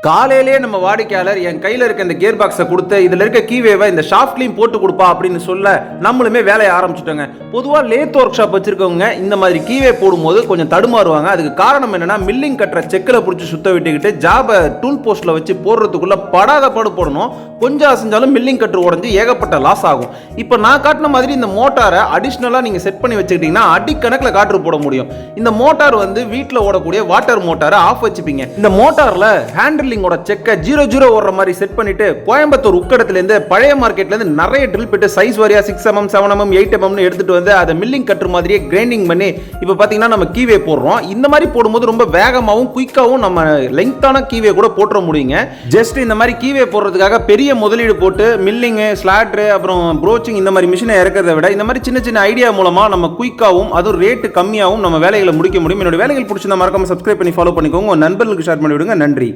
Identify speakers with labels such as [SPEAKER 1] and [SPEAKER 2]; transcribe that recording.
[SPEAKER 1] காலையிலேயே நம்ம வாடிக்கையாளர் என் கையில் இருக்க இந்த கியர் பாக்ஸை கொடுத்து இதில் இருக்க கீவேவை இந்த ஷாஃப்ட்லையும் போட்டு கொடுப்பா அப்படின்னு சொல்ல நம்மளுமே வேலையை ஆரம்பிச்சுட்டோங்க. பொதுவாக லேத் ஒர்க் ஷாப் வச்சிருக்கவங்க இந்த மாதிரி கீவே போடும்போது கொஞ்சம் தடுமாறுவாங்க. அதுக்கு காரணம் என்னன்னா, மில்லிங் கட்டுற செக்கில் பிடிச்சி சுத்த விட்டுக்கிட்டு ஜாபை டூல் போஸ்ட்டில் வச்சு போடுறதுக்குள்ள படாத பாடு போடணும். கொஞ்சம் அசைஞ்சாலும் மில்லிங் கட்டு உடஞ்சி ஏகப்பட்ட லாஸ் ஆகும். இப்போ நான் காட்டின மாதிரி இந்த மோட்டாரை அடிஷ்னலாக நீங்கள் செட் பண்ணி வச்சுக்கிட்டீங்கன்னா அடிக்கணக்கில் காற்று போட முடியும். இந்த மோட்டார் வந்து வீட்டில் ஓடக்கூடிய வாட்டர் மோட்டாரை ஆஃப் வச்சுப்பீங்க. இந்த மோட்டாரில் ஹேண்டிலிங்கோட செக்கை 0-0 ஓடுற மாதிரி செட் பண்ணிட்டு கோயம்புத்தூர் உக்கடத்துலேருந்து பழைய மார்க்கெட்லேருந்து நிறைய ட்ரில் பிட்டு சைஸ் வாரியா 6mm 7mm 8mm எடுத்துட்டு வந்து அதை மில்லிங் கட்டுற மாதிரியே கிரைண்டிங் பண்ணி இப்போ பார்த்தீங்கன்னா நம்ம கீவே போடுறோம். இந்த மாதிரி போடும்போது ரொம்ப வேகமாகவும் குயிக்காகவும் நம்ம லெங்க்த்தான கீவே கூட போட்டுற முடியுங்க. ஜஸ்ட் இந்த மாதிரி கீவே போடுறதுக்காக பெரிய முதலீடு போட்டு மில்லிங்கு ஸ்லாட்ரு அப்புறம் ப்ரோச்சிங் இந்த மாதிரி மிஷினை இறக்கிறத விட இந்த மாதிரி சின்ன சின்ன ஐடியா மூலமாக நம்ம குயிக்காகவும் அதுவும் ரேட்டு கம்மியாகவும் நம்ம வேலைகளை முடிக்க முடியும். என்னோட வேலைகள் பிடிச்சிருந்தா மறக்காம சப்ஸ்கிரைப் பண்ணி ஃபாலோ பண்ணிக்கோங்க. உங்கள் நண்பர்களுக்கு ஷேர் பண்ணி விடுங்க. நன்றி.